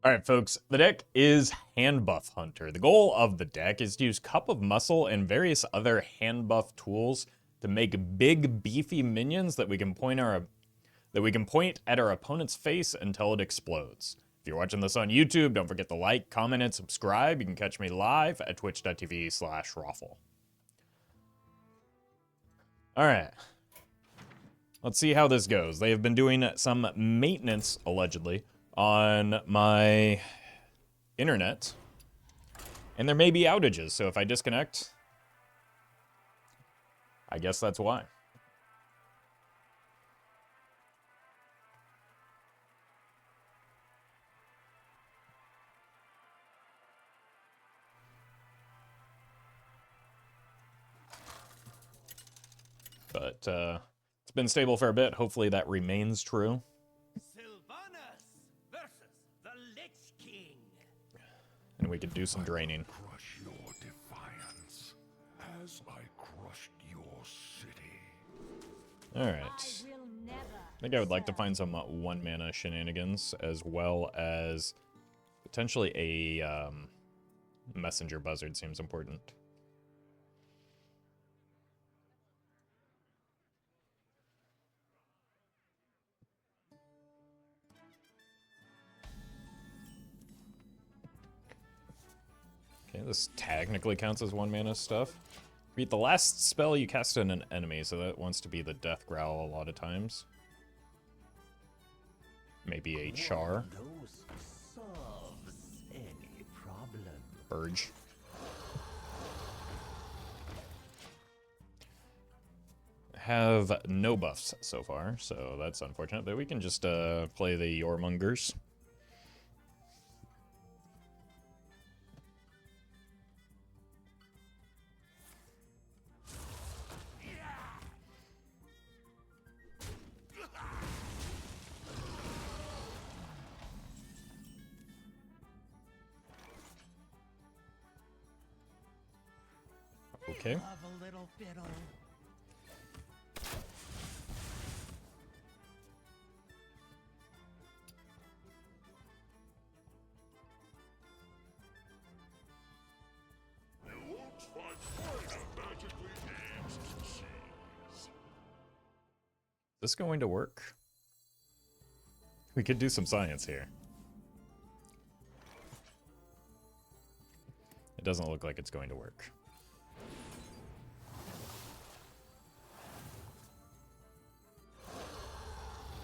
All right, folks, the deck is Handbuff Hunter. The goal of the deck is to use Cup of Muscle and various other hand buff tools to make big, beefy minions that we can point at our opponent's face until it explodes. If you're watching this on YouTube, don't forget to like, comment, and subscribe. You can catch me live at twitch.tv/Roffle. All right. Let's see how this goes. They have been doing some maintenance, allegedly, on my internet, and there may be outages, so if I disconnect, I guess that's why. But it's been stable for a bit. Hopefully that remains true. And we could do some draining. Crush your defiance as I crushed your city. Alright. I think I would like to find some 1-mana shenanigans, as well as potentially a messenger buzzard seems important. Okay, this technically counts as 1-mana stuff. Read the last spell you cast on an enemy, so that wants to be the Death Growl a lot of times. Maybe a Char. Urge. Have no buffs so far, so that's unfortunate, but we can just play the Yormongers. Okay. Is this going to work? We could do some science here. It doesn't look like it's going to work.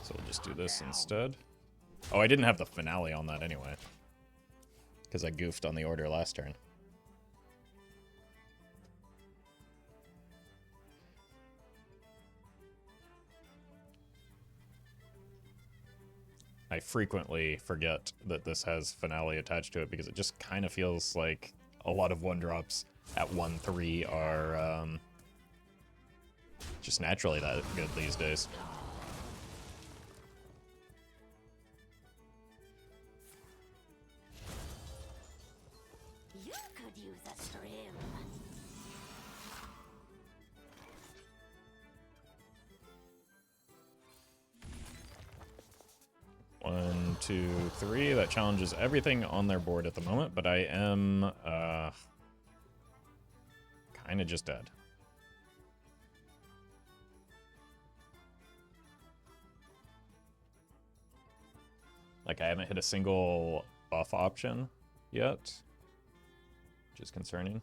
So we'll just do this instead. Oh, I didn't have the finale on that anyway, because I goofed on the order last turn. I frequently forget that this has finale attached to it because it just kind of feels like a lot of 1-drops at 1/3 are just naturally that good these days. You could use a stream. 1, 2, 3. That challenges everything on their board at the moment, but I am kind of just dead. Like, I haven't hit a single buff option yet, which is concerning.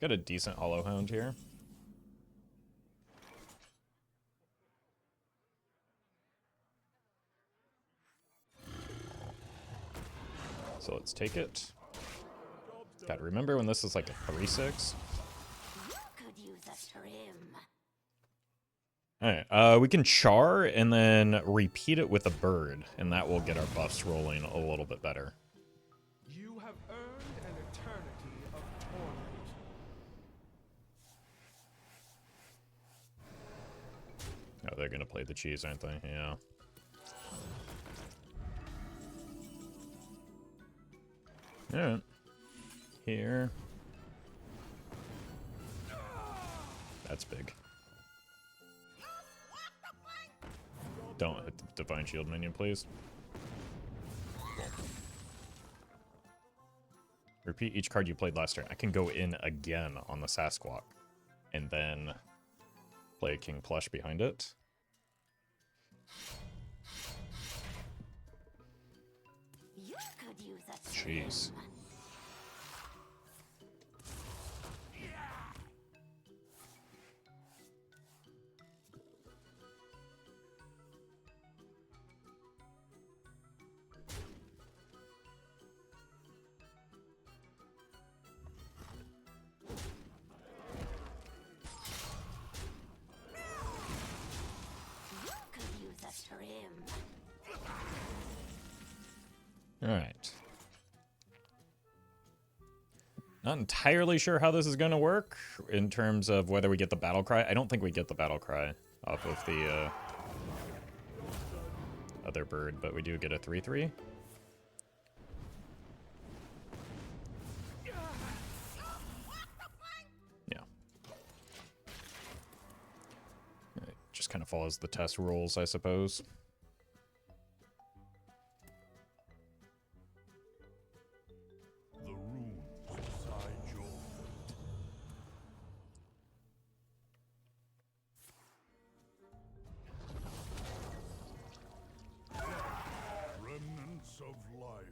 Got a decent Hollow Hound here. So let's take it. Gotta remember when this is like a 3/6. You could use a stream. Alright, we can char and then repeat it with a bird, and that will get our buffs rolling a little bit better. You have earned an eternity. they're gonna play the cheese, aren't they? Yeah. Alright. Here. That's big. Don't hit the Divine Shield minion, please. Cool. Repeat each card you played last turn. I can go in again on the Sasquatch. And then play a King Plush behind it. You could use a Jeez. Alright. Not entirely sure how this is going to work in terms of whether we get the battle cry. I don't think we get the battle cry off of the other bird, but we do get a 3/3. Yeah. It just kind of follows the test rules, I suppose. Of life.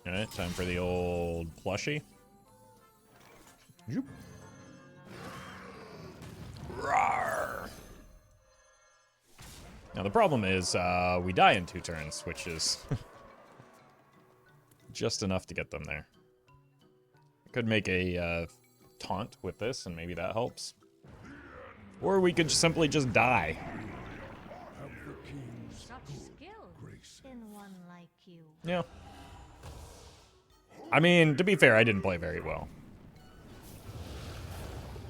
Alright, time for the old plushie. Zoop. Rawr. Now the problem is we die in 2 turns, which is just enough to get them there. Could make a taunt with this, and maybe that helps. Or we could simply just die. Such skill in one like you. Yeah. I mean, to be fair, I didn't play very well.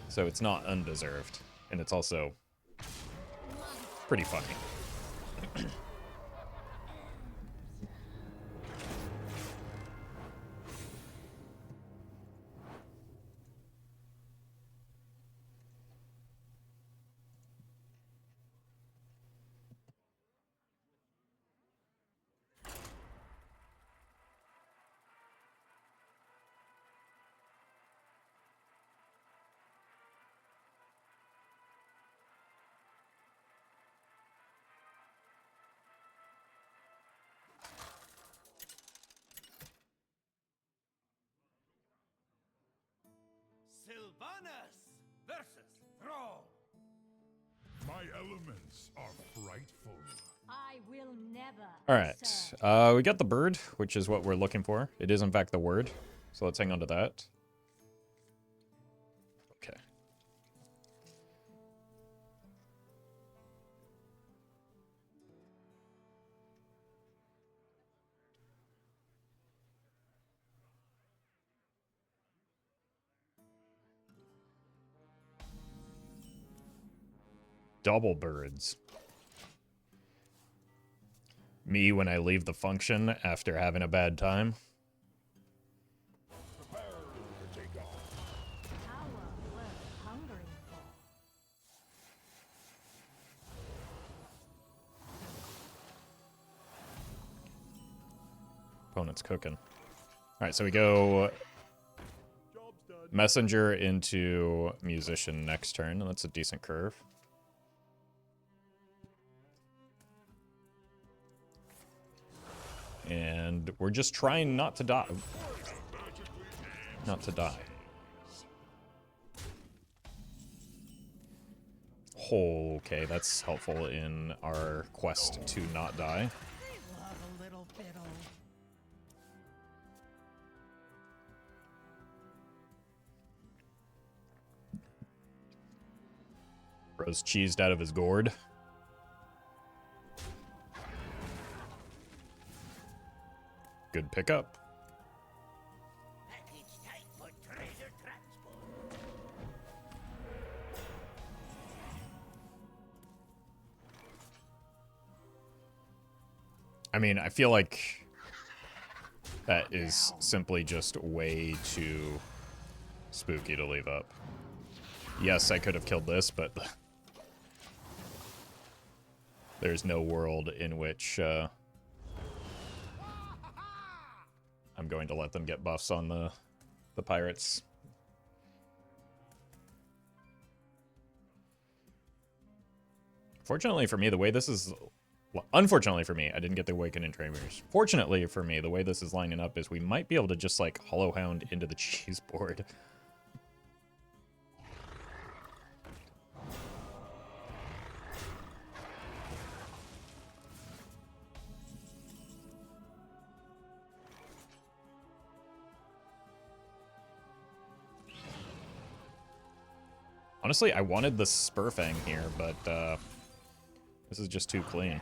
So it's not undeserved. And it's also pretty funny. Sylvanas versus Thrall. My elements are frightful. I will never. All right. serve. We got the bird, which is what we're looking for. It is, in fact, the word. So let's hang on to that. Okay. Double birds. Me when I leave the function after having a bad time. Prepare to take on. Power worth hungering for. Opponent's cooking. Alright, so we go Job's done. messenger into musician next turn, and that's a decent curve. And we're just trying not to die. Not to die. Okay, that's helpful in our quest to not die. Love a little fiddle. Bro's cheesed out of his gourd. good pickup. Package type for treasure transport. I mean, I feel like that is simply just way too spooky to leave up. Yes, I could have killed this, but there's no world in which I'm going to let them get buffs on the pirates. Fortunately for me, the way this is... Well, unfortunately for me, I didn't get the Awaken and Trainers. Fortunately for me, the way this is lining up is we might be able to just, like, Hollow Hound into the cheese board. Honestly, I wanted the Spurfang here, but this is just too clean.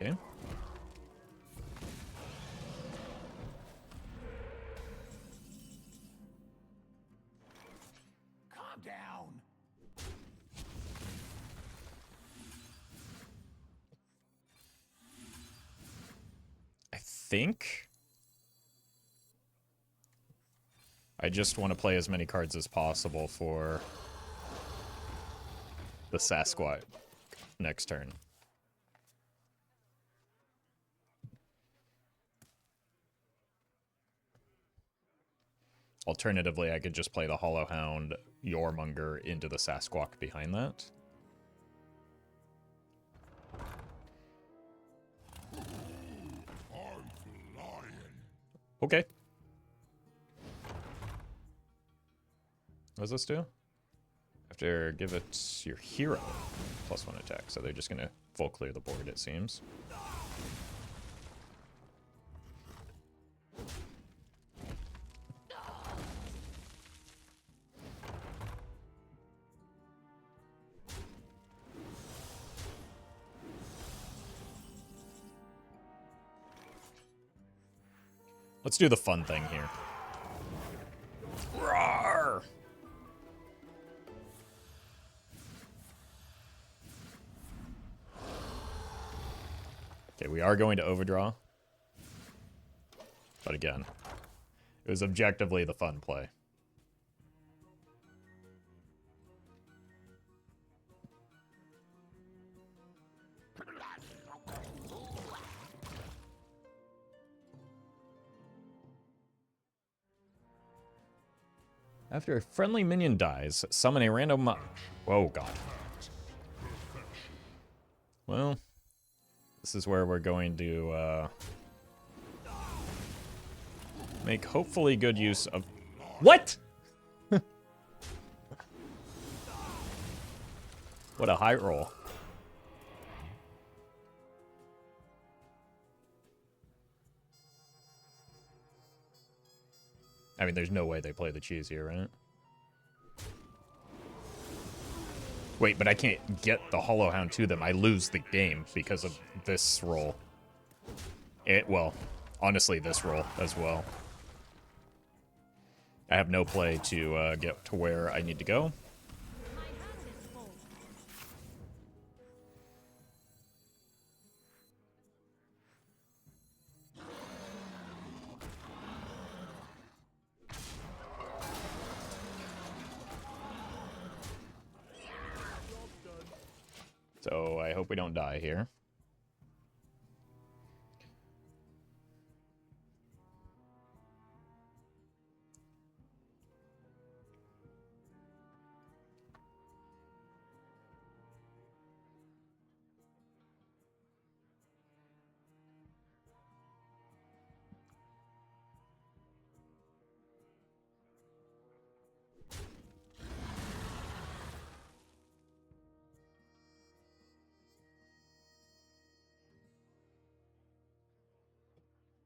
Okay. Calm down. I think I just want to play as many cards as possible for the Sasquatch next turn. Alternatively, I could just play the Hollow Hound Yormonger into the Sasquatch behind that. I'm flying. Okay. What does this do? After give it your hero +1 attack, so they're just gonna full clear the board, it seems. Let's do the fun thing here. Roar! Okay, we are going to overdraw. But again, it was objectively the fun play. After a friendly minion dies, summon a random... Oh, God. Well, this is where we're going to make hopefully good use of... What?! What a high roll. I mean, there's no way they play the cheese here, right? Wait, but I can't get the Hollow Hound to them. I lose the game because of this roll. Well, honestly, this roll as well. I have no play to get to where I need to go. My hand is full. So I hope we don't die here.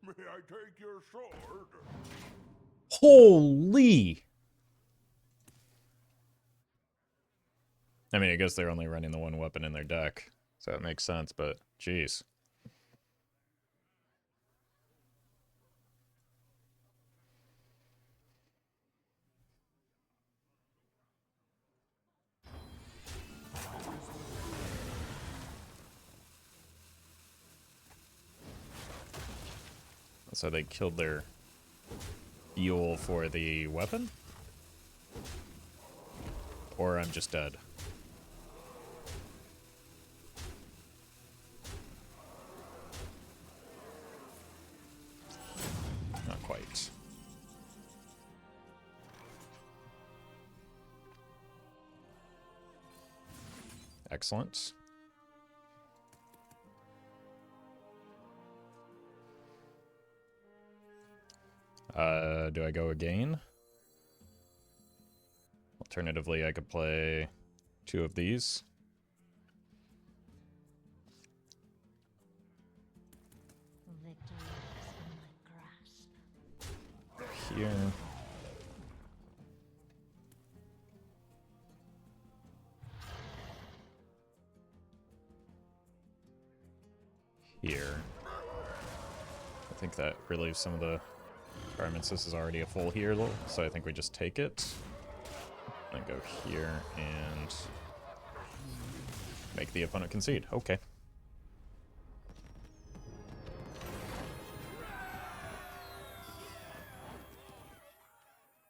May I take your sword? Holy! I mean, I guess they're only running the one weapon in their deck, so that makes sense, but jeez. So they killed their fuel for the weapon? Or I'm just dead. Not quite. Excellent. Do I go again? Alternatively, I could play 2 of these. Victory is in my grasp. Here. Here. I think that relieves some of the requirements. This is already a full heal, so I think we just take it. And go here and make the opponent concede. Okay.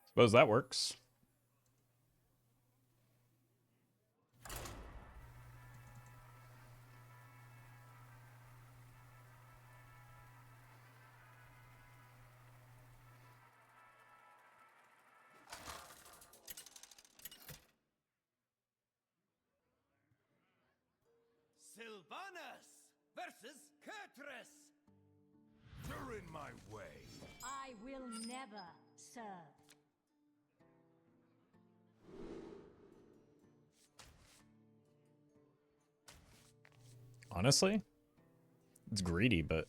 Suppose that works. Sylvanas versus Kurtrus. You're in my way. I will never serve. Honestly, it's greedy, but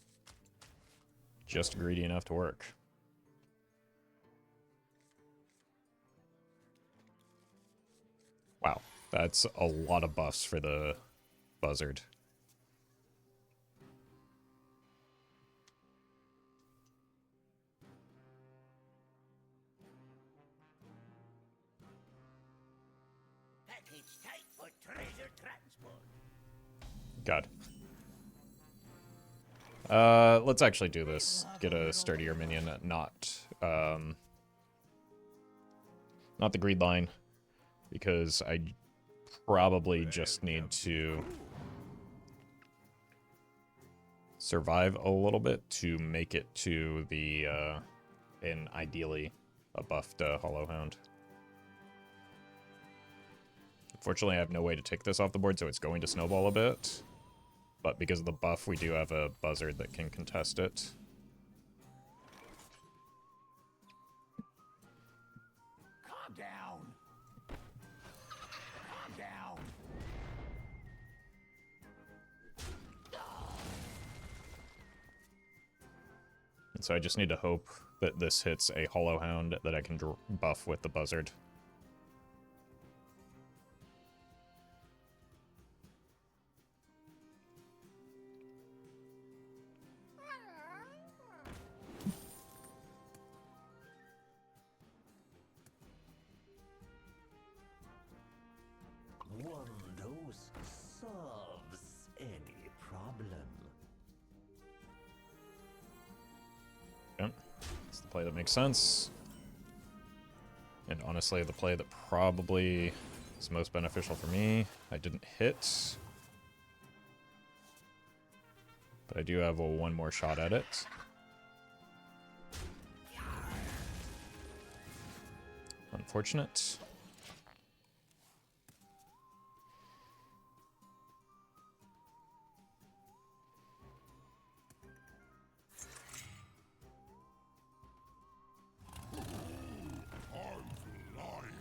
just greedy enough to work. Wow, that's a lot of buffs for the buzzard. Package tight for treasure transport. God. Let's actually do this. Get a sturdier minion, not the greed line, because I probably just need to survive a little bit to make it to the, and ideally a buffed Hollowhound. Unfortunately, I have no way to take this off the board, so it's going to snowball a bit. But because of the buff, we do have a buzzard that can contest it. Calm down. Calm down. And so I just need to hope that this hits a Hollowhound that I can buff with the buzzard. One dose solves any problem. Yep. It's the play that makes sense. And honestly, the play that probably is most beneficial for me. I didn't hit. But I do have one more shot at it. Unfortunate.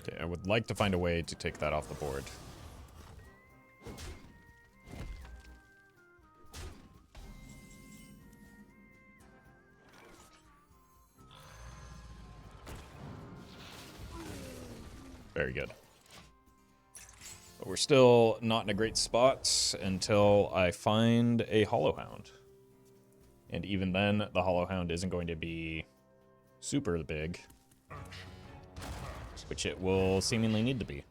Okay, I would like to find a way to take that off the board. Very good. But we're still not in a great spot until I find a Hollowhound. And even then, the Hollowhound isn't going to be super big, which it will seemingly need to be.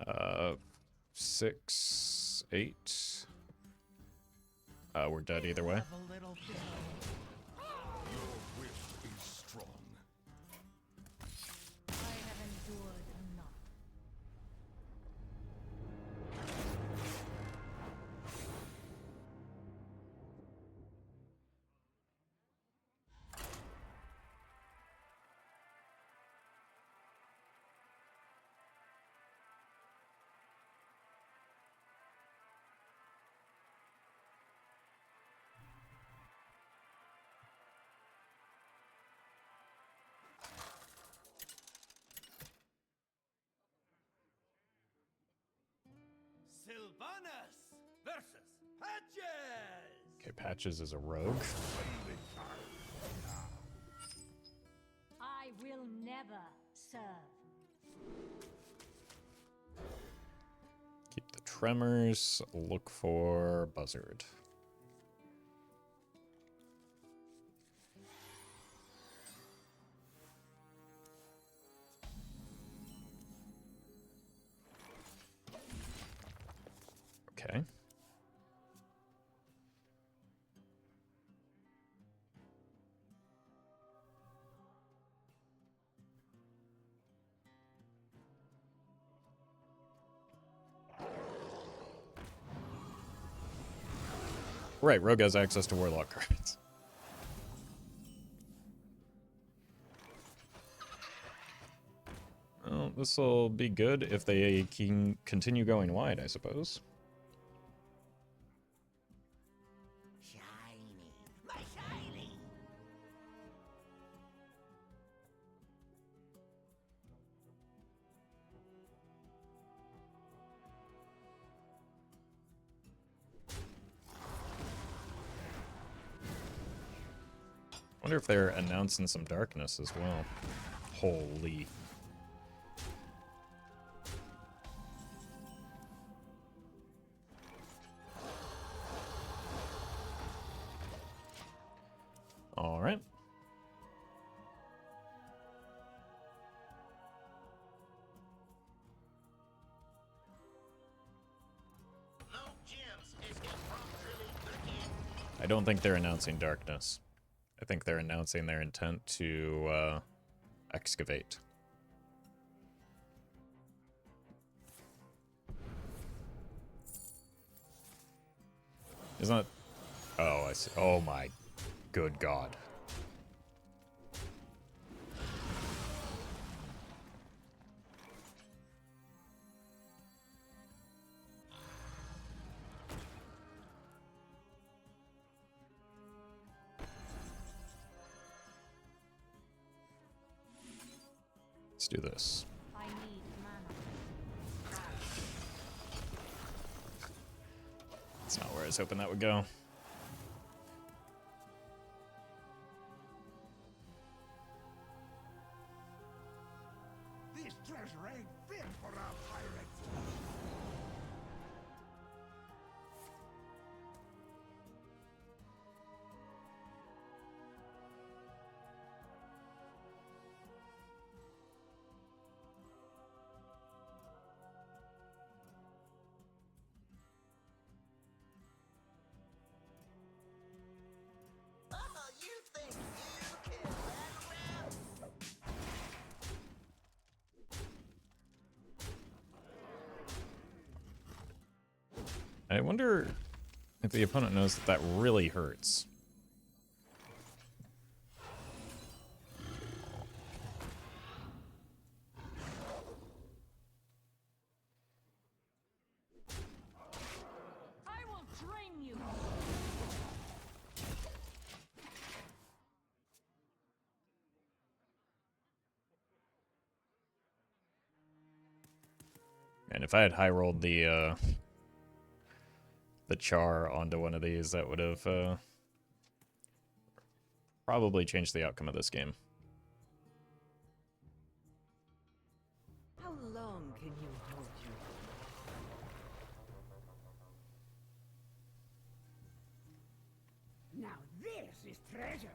Uh, 6, 8. We're dead either way. Your wish is strong. I have endured enough. Sylvanas versus Patches! Okay, Patches is a rogue. I will never serve. Keep the Tremors. Look for Buzzard. Okay. Right, Rogue has access to Warlock cards. Well, this will be good if they can continue going wide, I suppose. Shiny! My shiny! Wonder if they're announcing some darkness as well. Holy. All right. I don't think they're announcing darkness. I think they're announcing their intent to excavate. Isn't it? Oh, I see. Oh my good God. Let's do this. I need mana. That's not where I was hoping that would go. This treasure ain't fit for a pirate. Oh, you think you can battle rap? I wonder if the opponent knows that that really hurts. And if I had high rolled the char onto one of these, that would have probably changed the outcome of this game. How long can you hold you? Now this is treasure.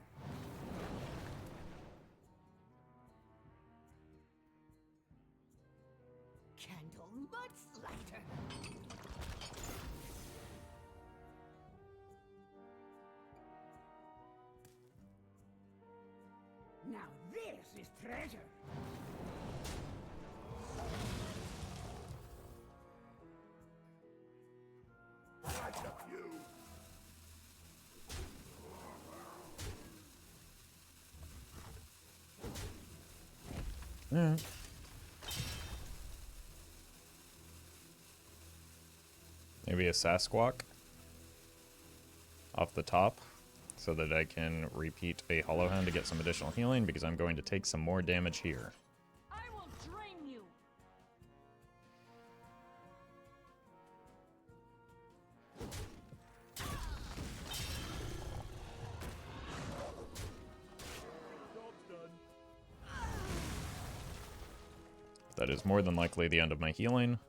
Candle much lighter. Now this is treasure. Maybe a Sasquatch off the top so that I can repeat a Hollow Hound to get some additional healing because I'm going to take some more damage here. I will drain you. That is more than likely the end of my healing.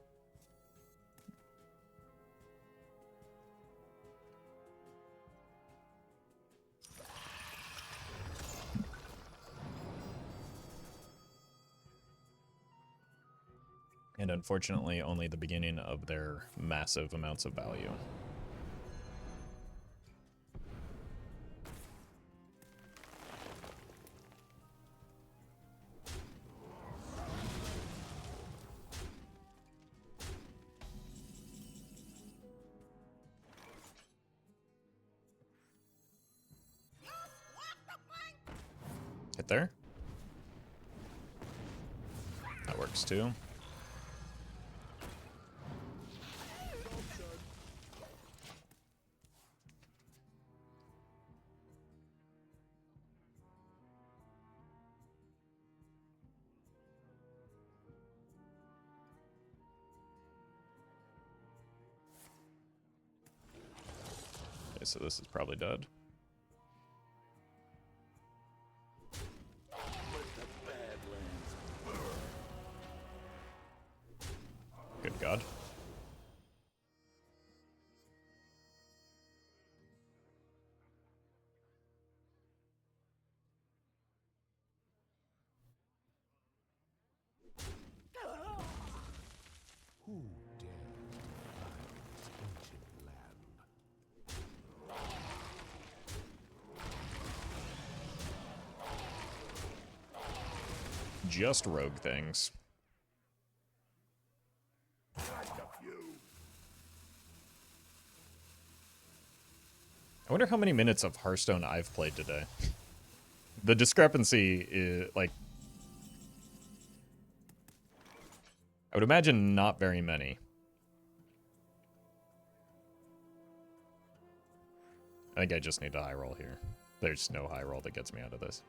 And unfortunately, only the beginning of their massive amounts of value. Hit there. That works too. Okay, so this is probably dead. Good God. Who dare defy this ancient land? Just rogue things. I wonder how many minutes of Hearthstone I've played today. The discrepancy is, like... I would imagine not very many. I think I just need a high roll here. There's no high roll that gets me out of this.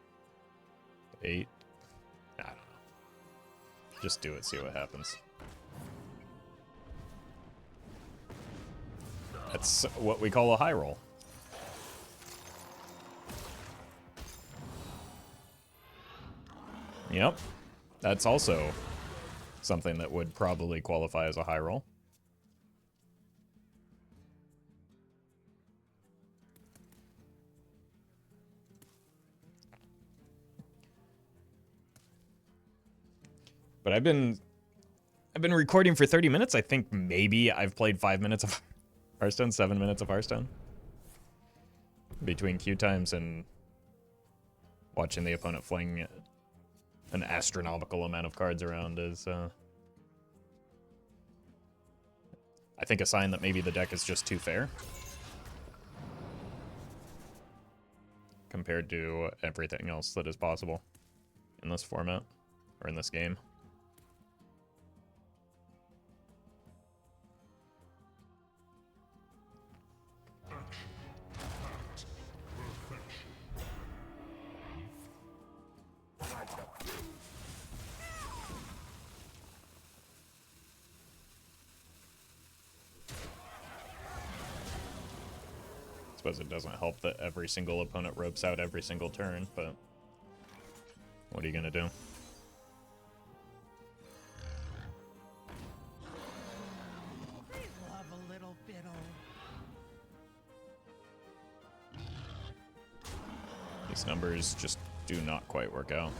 8. I don't know. Just do it, see what happens. That's what we call a high roll. Yep. That's also something that would probably qualify as a high roll. But I've been recording for 30 minutes. I think maybe I've played 5 minutes of Hearthstone, 7 minutes of Hearthstone. Between queue times and watching the opponent fling an astronomical amount of cards around is, I think, a sign that maybe the deck is just too fair compared to everything else that is possible in this format or in this game. Suppose it doesn't help that every single opponent ropes out every single turn, but what are you gonna do? They love a little fiddle. These numbers just do not quite work out.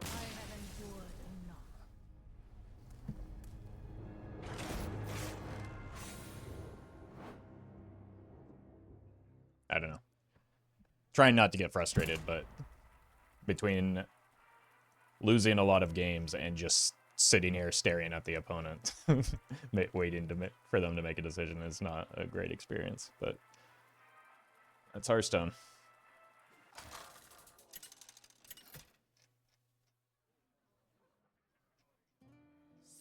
I have endured enough. I don't know. Trying not to get frustrated, but between losing a lot of games and just sitting here staring at the opponent, waiting for them to make a decision is not a great experience, but that's Hearthstone.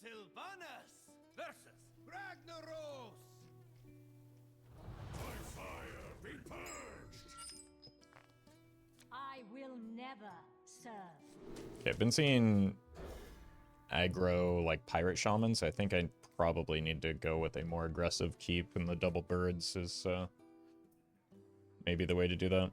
Sylvanas versus Ragnaros. By fire be purged! I will never serve. Okay, I've been seeing aggro like pirate shamans. I think I probably need to go with a more aggressive keep, and the double birds is maybe the way to do that.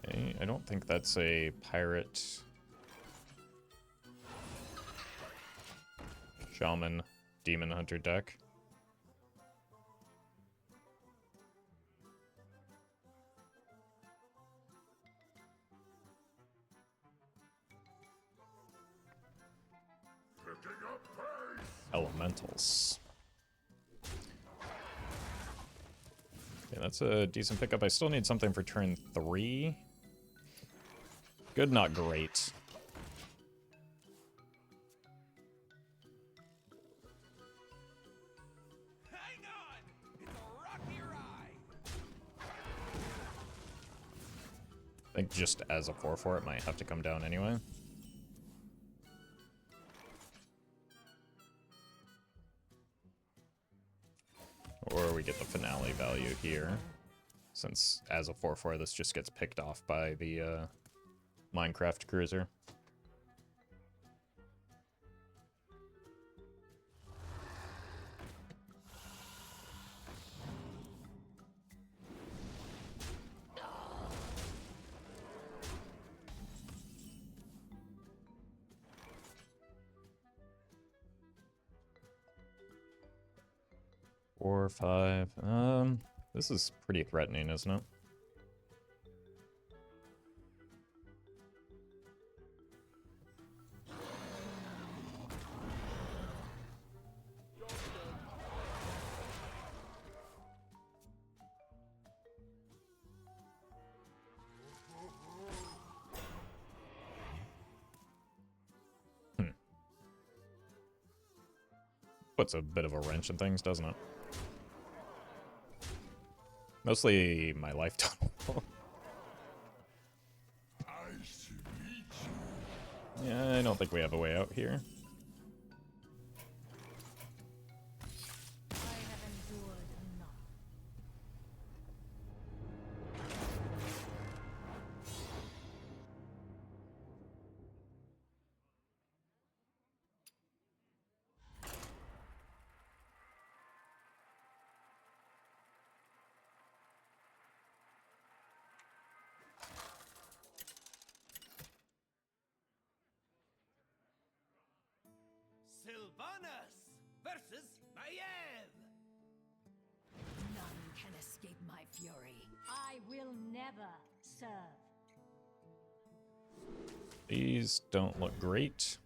Okay, I don't think that's a pirate shaman demon hunter deck. Picking up pace! Elementals. Okay, that's a decent pickup. I still need something for turn 3. Good, not great. Hang on! It's a rocky ride! I think just as a 4/4 it might have to come down anyway. Or we get the finale value here, since as a 4/4 this just gets picked off by the Minecraft cruiser. Four, 5. This is pretty threatening, isn't it? Puts a bit of a wrench in things, doesn't it? Mostly my life total. I salute you. Yeah, I don't think we have a way out here. I have endured enough. Sylvanas versus Maiev. None can escape my fury. I will never serve. These don't look great.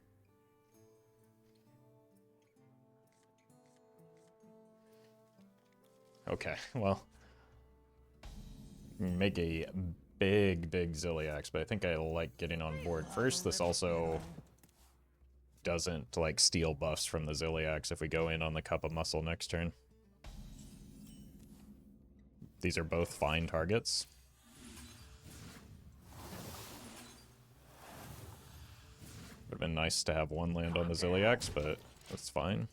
Okay, well, make a big Ziliax, but I think I like getting on board first. This also doesn't like steal buffs from the Ziliax if we go in on the Cup of Muscle next turn. These are both fine targets. Would have been nice to have one land on the Ziliax, but that's fine.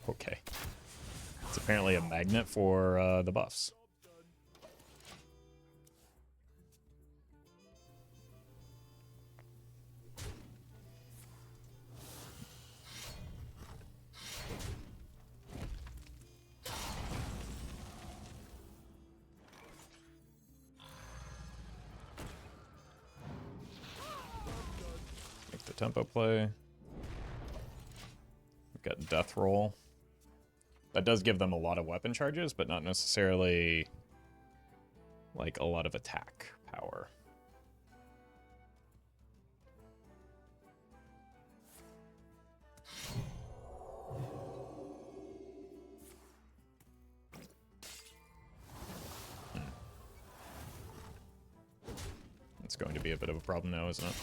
Okay. It's apparently a magnet for the buffs. Make the tempo play. We've got death roll. That does give them a lot of weapon charges, but not necessarily like a lot of attack power. It's going to be a bit of a problem now, isn't it?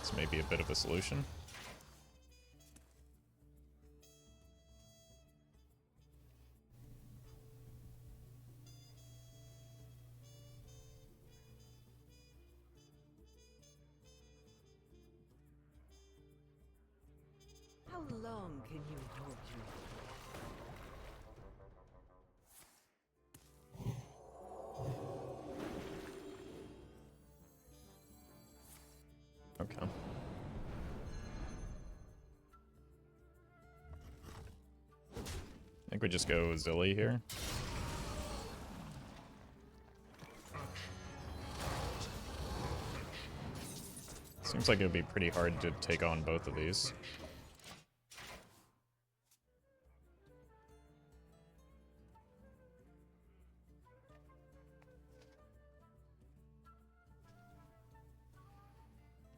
This may be a bit of a solution. How long can you hold your... Okay. I think we just go Zilly here. Seems like it would be pretty hard to take on both of these.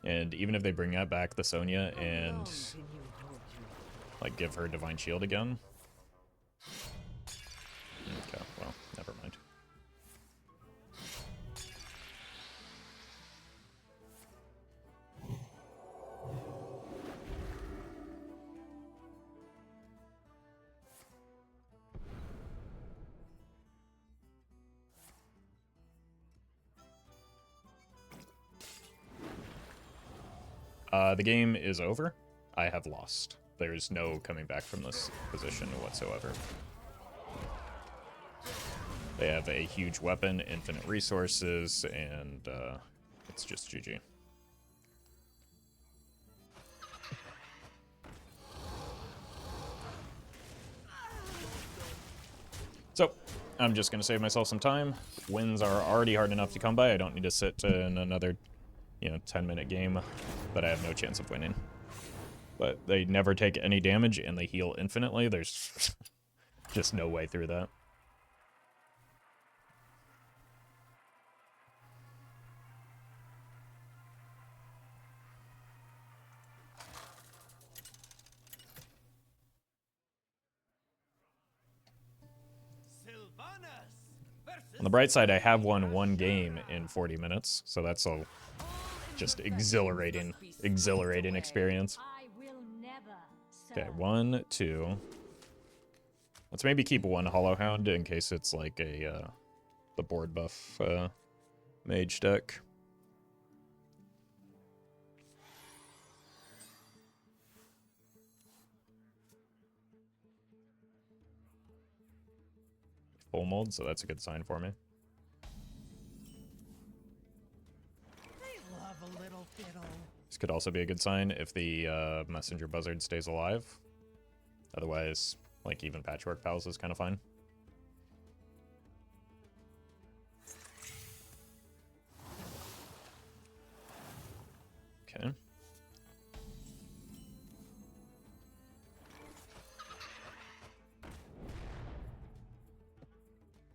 And even if they bring that back the Sonya and like give her Divine Shield again. Okay, well, never mind. The game is over. I have lost. There's no coming back from this position whatsoever. They have a huge weapon, infinite resources, and it's just GG. So, I'm just going to save myself some time. Wins are already hard enough to come by. I don't need to sit in another 10-minute game that I have no chance of winning. But they never take any damage and they heal infinitely. There's just no way through that. On the bright side, I have won one game in 40 minutes, so that's a just exhilarating experience. Okay, 1, 2. Let's maybe keep one Hollow Hound in case it's like the board buff mage deck. Full mold, so that's a good sign for me. This could also be a good sign if the Messenger Buzzard stays alive. Otherwise, like, even Patchwork Pals is kind of fine. Okay.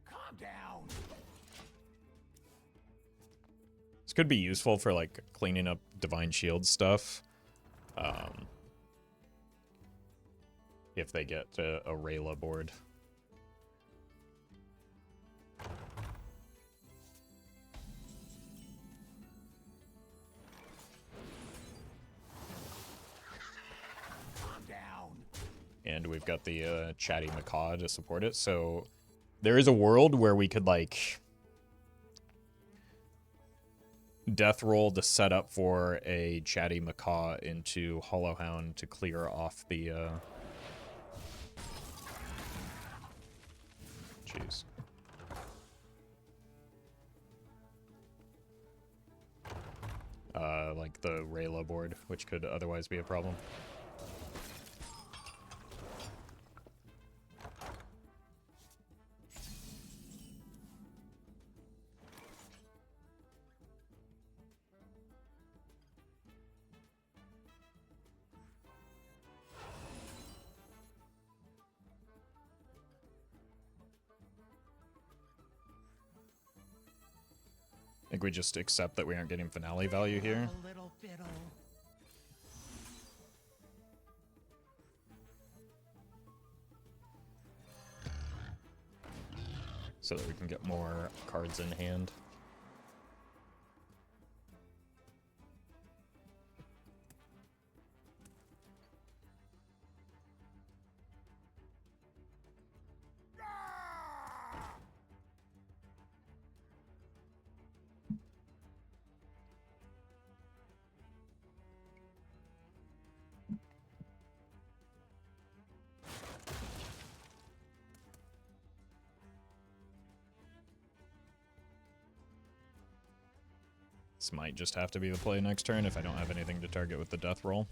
Calm down. This could be useful for, like, cleaning up Divine Shield stuff. If they get a Rayla board. and we've got the Chatty Macaw to support it. So there is a world where we could, like, death roll to set up for a Chatty Macaw into Hollowhound to clear off the, Jeez. Like the Rayla board, which could otherwise be a problem. I think we just accept that we aren't getting finale value here. A little fiddle. So that we can get more cards in hand. This might just have to be the play next turn if I don't have anything to target with the death roll.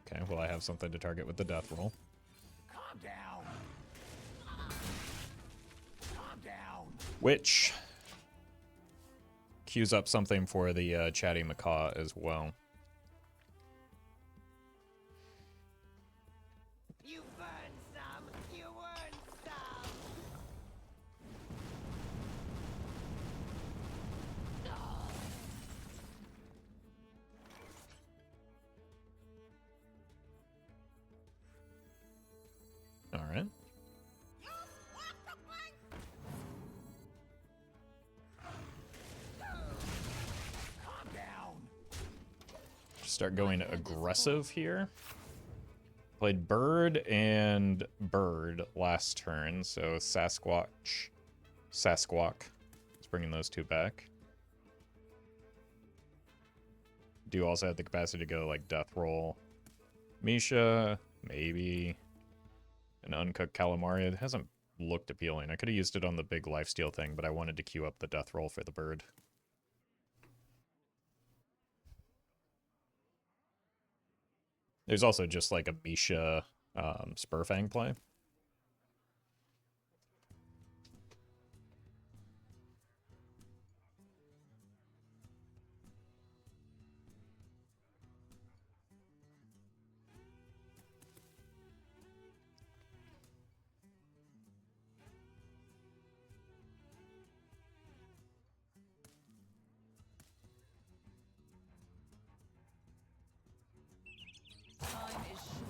Okay, well I have something to target with the death roll. Calm down. Calm down. Which queues up something for the Chatty Macaw as well. You burn some. You earn some. All right. Calm down. Start going aggressive here. Played Bird and Bird last turn, so Sasquatch. Let's bring those two back. Do also have the capacity to go like Death Roll. Misha, maybe. An Uncooked Calamari. It hasn't looked appealing. I could have used it on the big lifesteal thing, but I wanted to queue up the Death Roll for the Bird. There's also just like a Misha Spurfang play. Time is short.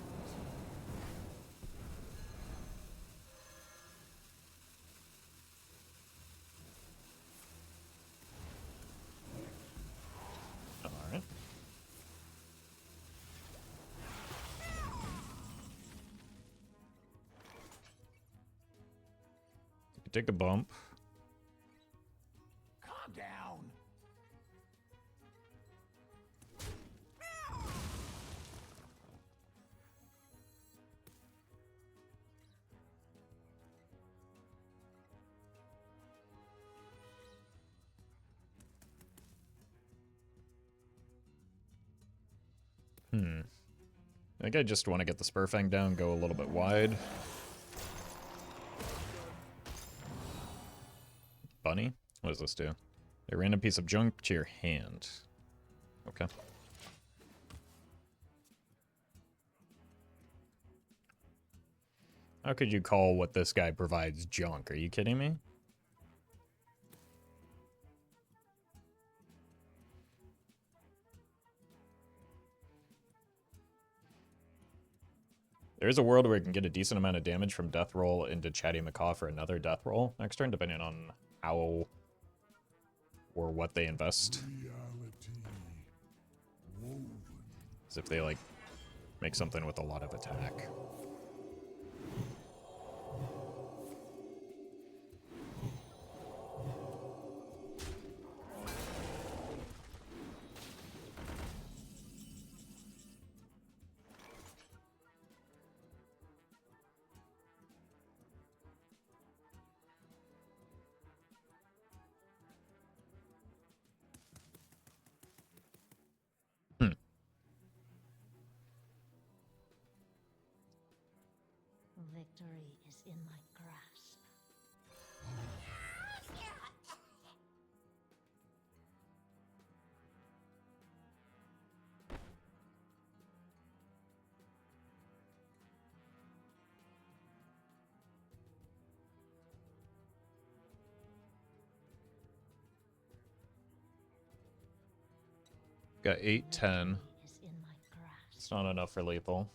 All right. Take a bump. Calm down. I think I just want to get the Spurfang down, go a little bit wide. Bunny? What does this do? A random piece of junk to your hand. Okay. How could you call what this guy provides junk? Are you kidding me? There is a world where you can get a decent amount of damage from Death Roll into Chatty Macaw for another Death Roll next turn, depending on how or what they invest. Reality As if they, like, make something with a lot of attack. Victory is in my grasp. Got 8, 10. Is in my grasp. It's not enough for lethal.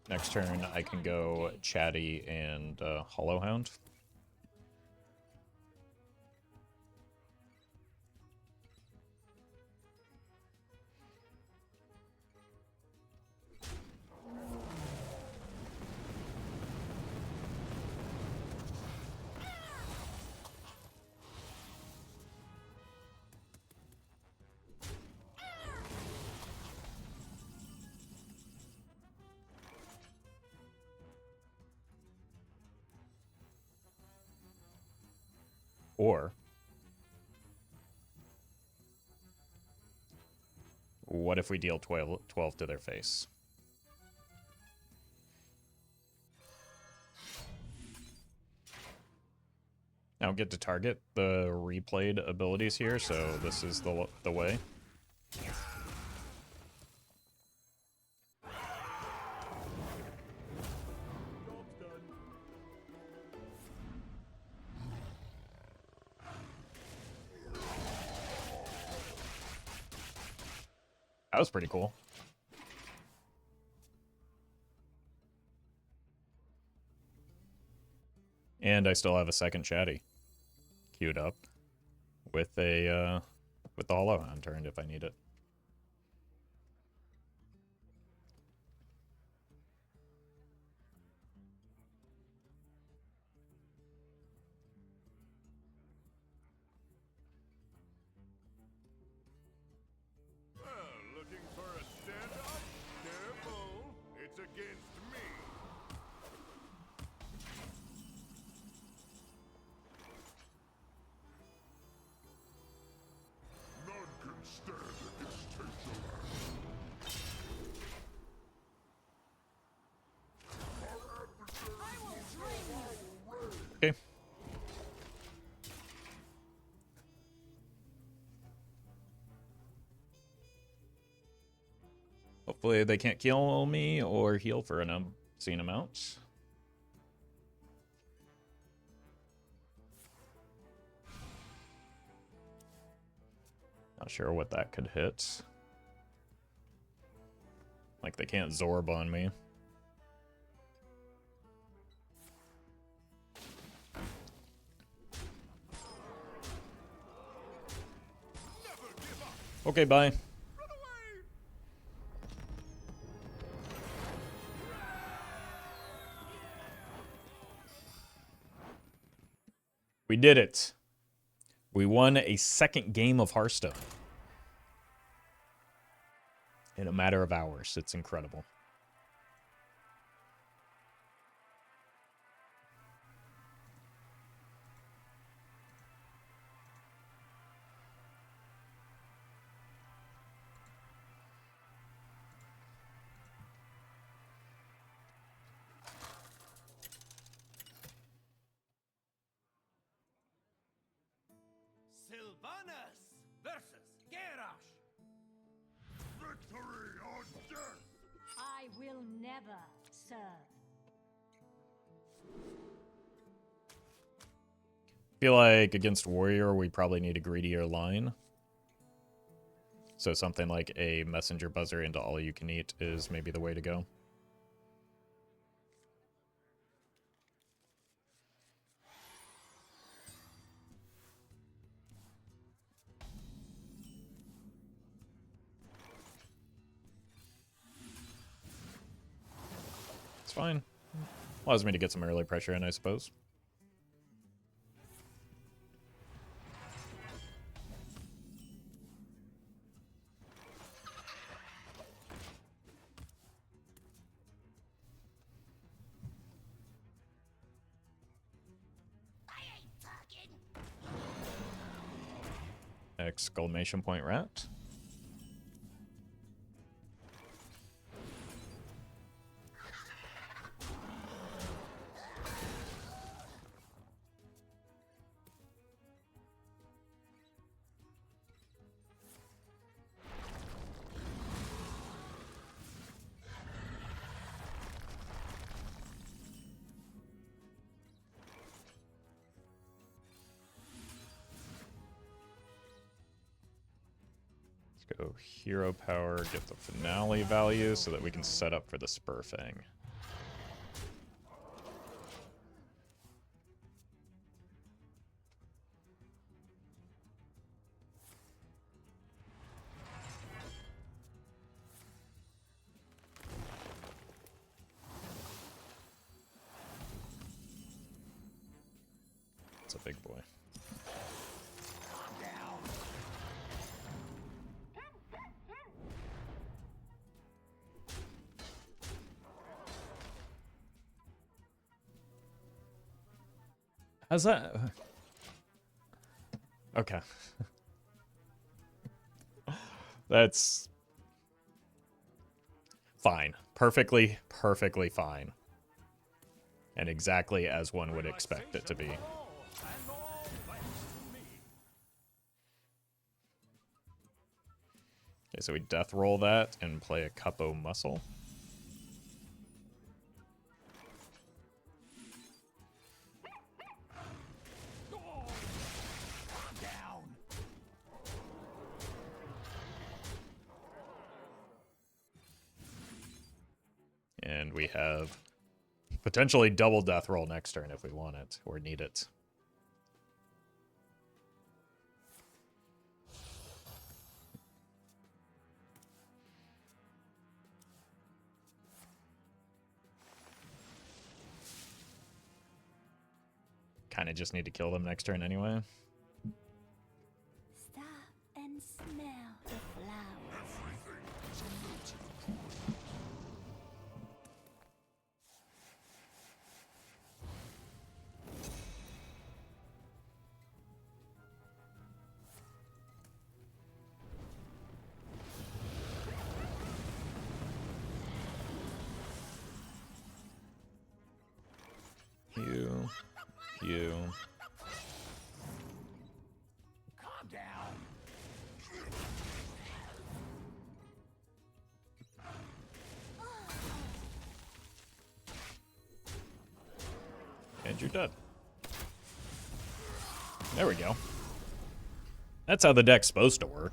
Next turn, I can go Chatty and Hollow Hound. Or what if we deal 12 to their face? Now get to target the replayed abilities here, so this is the way. That was pretty cool. And I still have a second Chatty queued up with a with the Hollow Hound turned if I need it. Looking for a standoff? Careful, it's against me. None can stand against Takeover. Our adversary Okay. Hopefully they can't kill me or heal for an obscene amount. Not sure what that could hit. Like they can't Zorb on me. Okay, bye. We did it. We won a second game of Hearthstone. In a matter of hours. It's incredible. Sylvanas versus Garrosh. victory or death! I will never serve. Feel like against Warrior, we probably need a greedier line. So something like a Messenger Buzzer into All You Can Eat is maybe the way to go. It's fine. Allows me to get some early pressure in, I suppose. Exclamation point rat. Let's go hero power, get the finale value so that we can set up for the Spurfang. It's a big boy. How's that? Okay. That's fine. Perfectly fine. And exactly as one would expect it to be. Okay, so we death roll that and play a Cuppo Muscle. And we have potentially double death roll next turn if we want it or need it. Kind of just need to kill them next turn anyway. Stop and smell the flowers. You. Calm down. And you're dead. There we go. That's how the deck's supposed to work.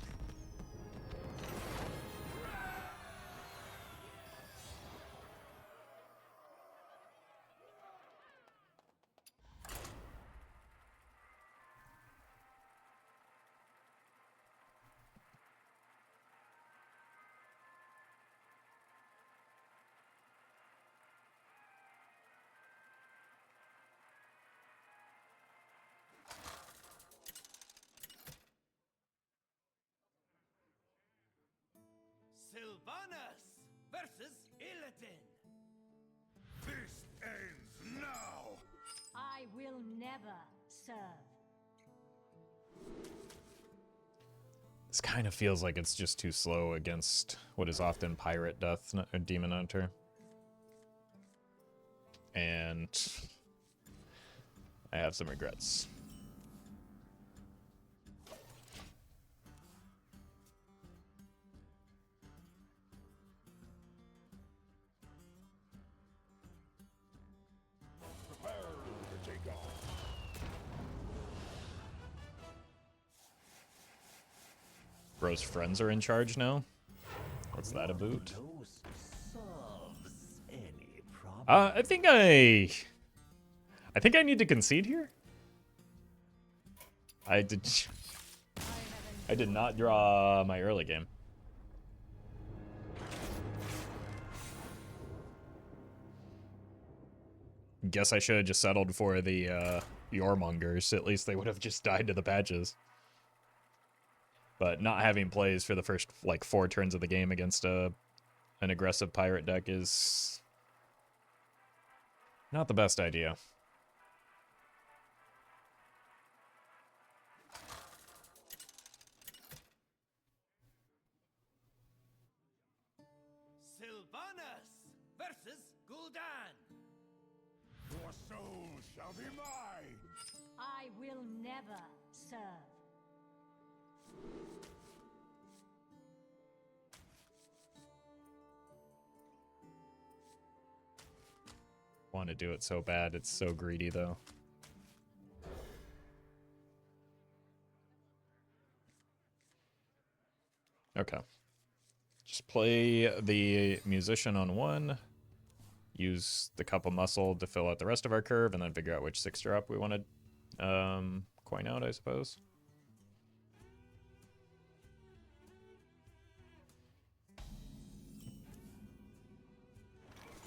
Sylvanas versus Illidan. This ends now! I will never serve. This kind of feels like it's just too slow against what is often Pirate Death Demon Hunter. And I have some regrets. Prepare to take off. Bro's friends are in charge now? What's that about? Dose solves any problem. I think I need to concede here. I did not draw my early game. guess I should have just settled for the Yormongers. At least they would have just died to the patches. But not having plays for the first, like, 4 turns of the game against an aggressive pirate deck is not the best idea. Sylvanas versus Gul'dan. Your soul shall be mine! I will never serve. Want to do it so bad. It's so greedy, though. Okay. Just play the musician on 1. Use the cup of muscle to fill out the rest of our curve, and then figure out which 6-drop we want to coin out, I suppose.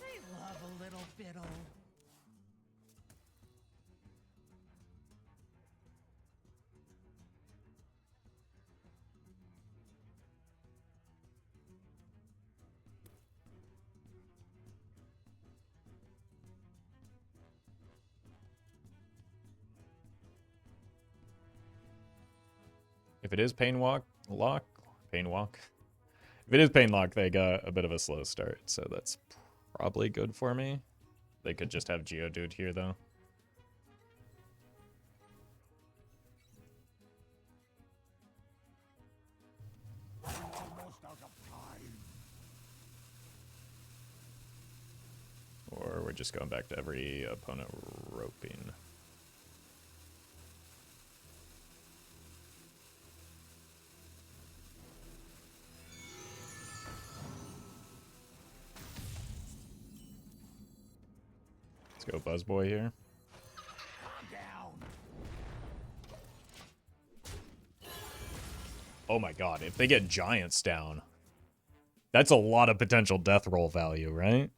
They love a little fiddle. If it is Pain Walk, Pain Walk. If it is Pain Lock, they got a bit of a slow start, so that's probably good for me. They could just have Geodude here, though. Almost out of time. Or we're just going back to every opponent roping. Let's go Buzzboy here. Calm down. Oh my god, if they get Giants down, that's a lot of potential death roll value, right?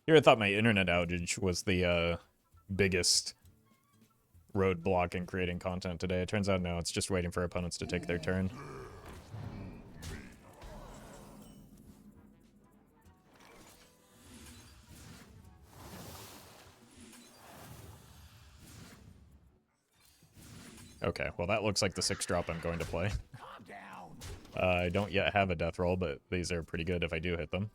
Here I thought my internet outage was the biggest roadblock in creating content today. It turns out no, it's just waiting for opponents to take their turn. Okay, well that looks like the 6-drop I'm going to play. Calm down. I don't yet have a death roll, but these are pretty good if I do hit them.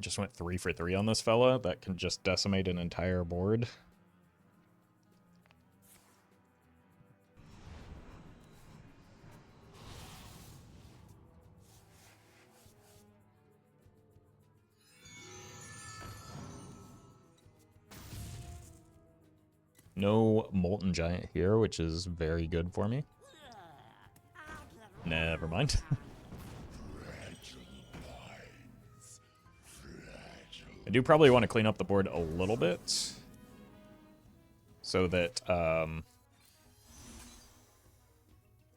Just went 3 for 3 on this fella. That can just decimate an entire board. No Molten Giant here, which is very good for me. Never mind. I do probably want to clean up the board a little bit so that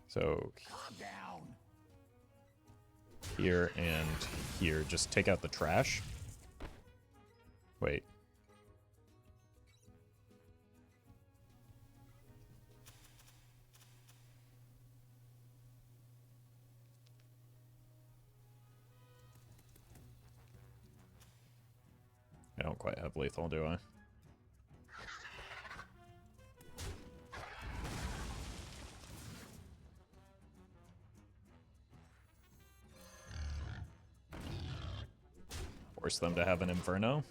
so Calm down. here and here just take out the trash. Wait. I don't quite have lethal, do I? Force them to have an Inferno.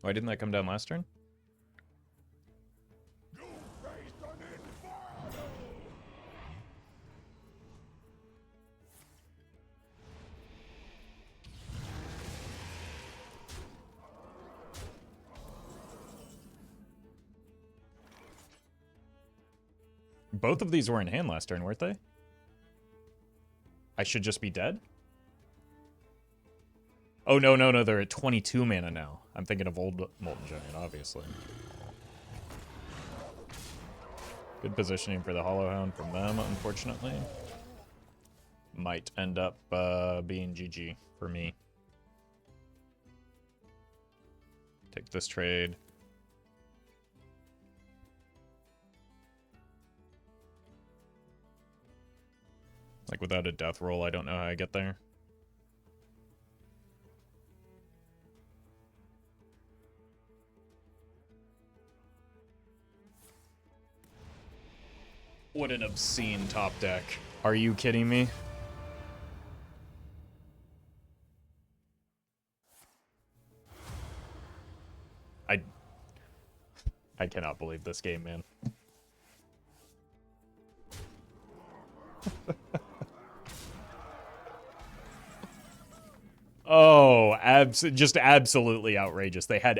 Why didn't that come down last turn? You face an inferno! Both of these were in hand last turn, weren't they? I should just be dead? Oh, no, no, no, they're at 22 mana now. I'm thinking of old Molten Giant, obviously. Good positioning for the Hollow Hound from them, unfortunately. Might end up being GG for me. Take this trade. Like, without a death roll, I don't know how I get there. What an obscene top deck. Are you kidding me? I cannot believe this game, man. Oh, just absolutely outrageous. They had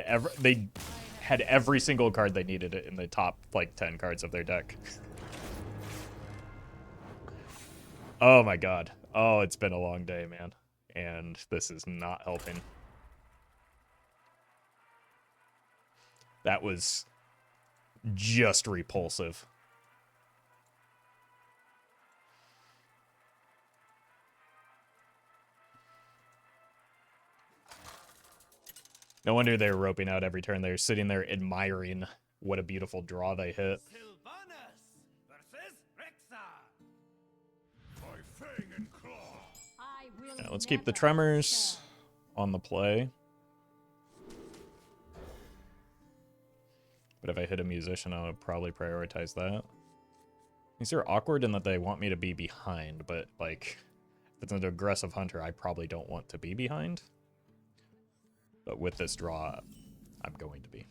every single card they needed in the top like 10 cards of their deck. Oh my god. Oh, it's been a long day, man. And this is not helping. That was just repulsive. No wonder they were roping out every turn. They were sitting there admiring what a beautiful draw they hit. My fang and claw. I will Yeah, let's keep the never tremors serve. on the play. But if I hit a musician, I would probably prioritize that. These are awkward in that they want me to be behind, but like, if it's an aggressive hunter, I probably don't want to be behind. But with this draw, I'm going to be.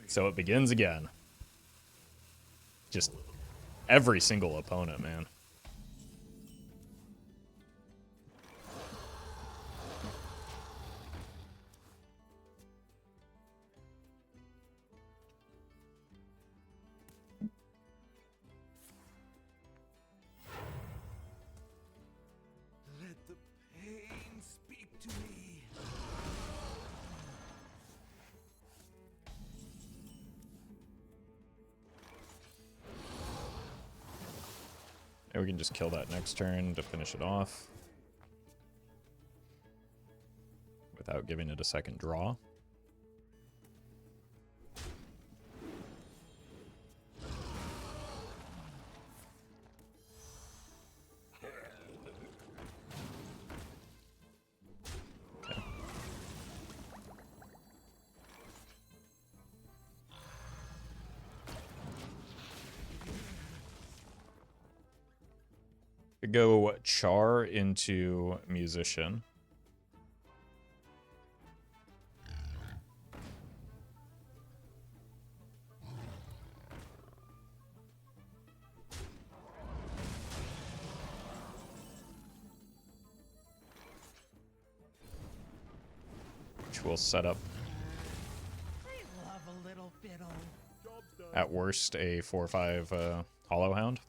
So it begins again. Just every single opponent, man. Let the pain speak to me. And we can just kill that next turn to finish it off. Without giving it a second draw. Okay. Could go Char into Musician. Which will set up, I love a little fiddle. at worst, a 4/5 Hollow Hound.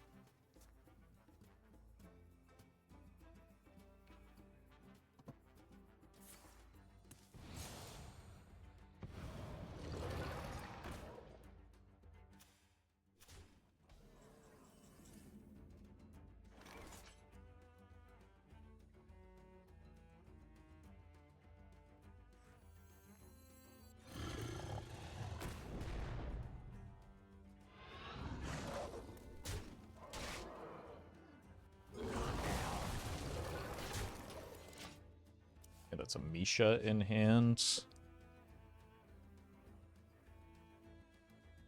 that's a Misha in hand.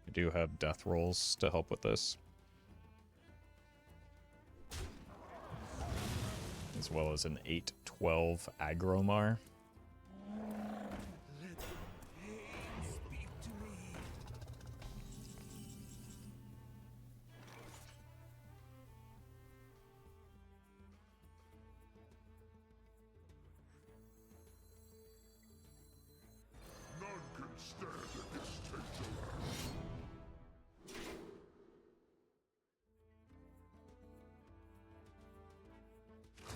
I do have death rolls to help with this. As well as an 8/12 Agromar. None can stand against Takedown.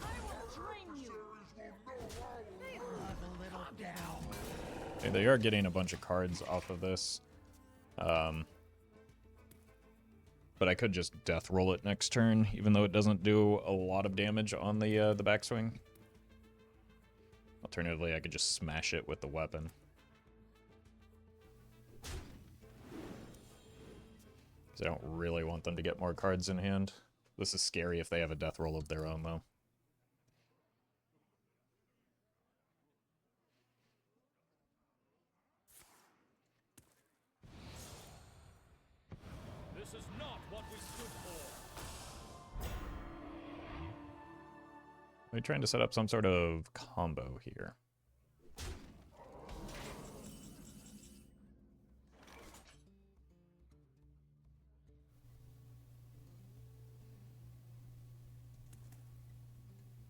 I will train you. Love a little down. Okay, they are getting a bunch of cards off of this. But I could just death roll it next turn, even though it doesn't do a lot of damage on the backswing. Alternatively, I could just smash it with the weapon. Because I don't really want them to get more cards in hand. This is scary if they have a death roll of their own, though. This is not what we stood for. Are they trying to set up some sort of combo here?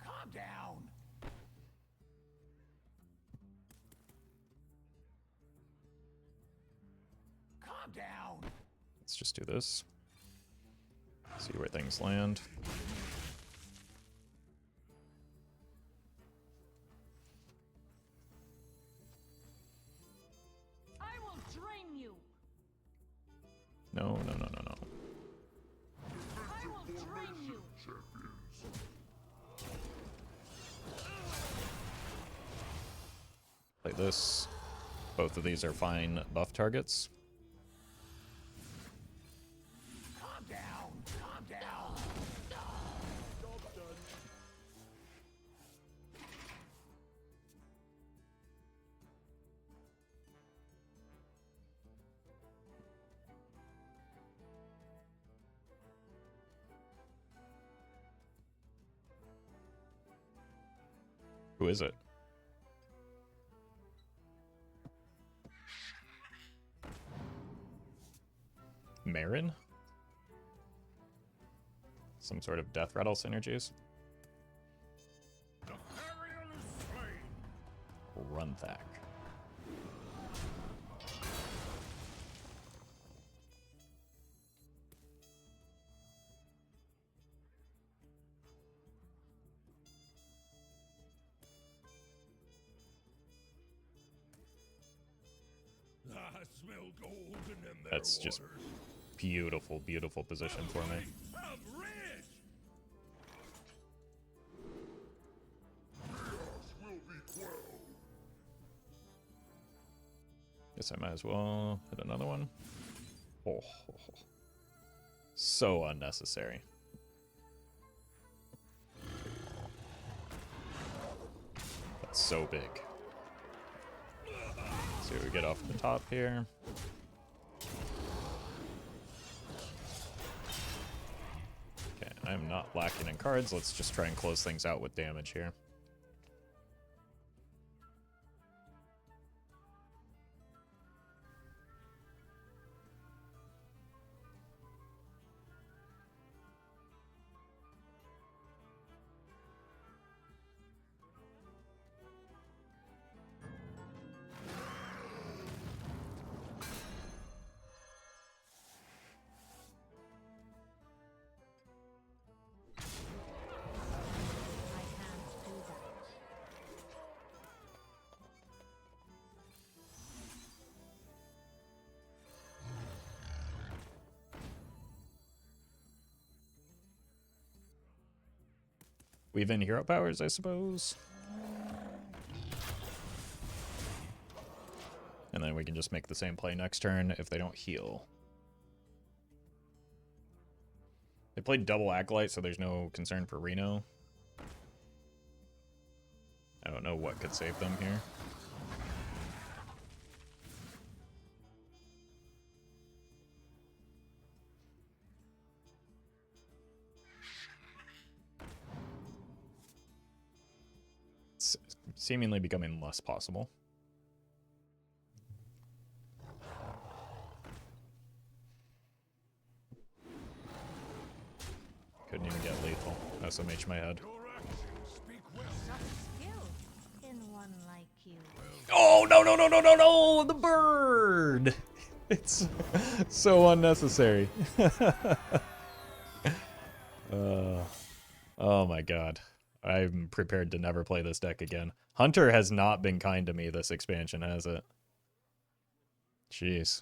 Calm down. Calm down. Let's just do this. See where things land. I will train you. No, no, no, no, no. I will train you. Champions. Play this. Both of these are fine buff targets. Calm down. Calm down. Who is it? Marin? Some sort of death rattle synergies? The Carrion is slain. Runthak. I smell golden in their That's just waters. beautiful, beautiful position for me. I'm rich. Chaos will be quelled. Guess I might as well hit another one. Oh, so unnecessary. That's so big. Let's see what we get off the top here. Okay, I'm not lacking in cards. Let's just try and close things out with damage here. I can't do that. Weave in hero powers, I suppose. And then we can just make the same play next turn if they don't heal. They played double Acolyte, so there's no concern for Reno. I don't know what could save them here. It's seemingly becoming less possible. Couldn't even get lethal. SMH my head. Your actions speak well. Such skill in one like you. Oh, no, no, no, no, no, no! The bird! It's so unnecessary. Oh my god. I'm prepared to never play this deck again. Hunter has not been kind to me this expansion, has it? Jeez.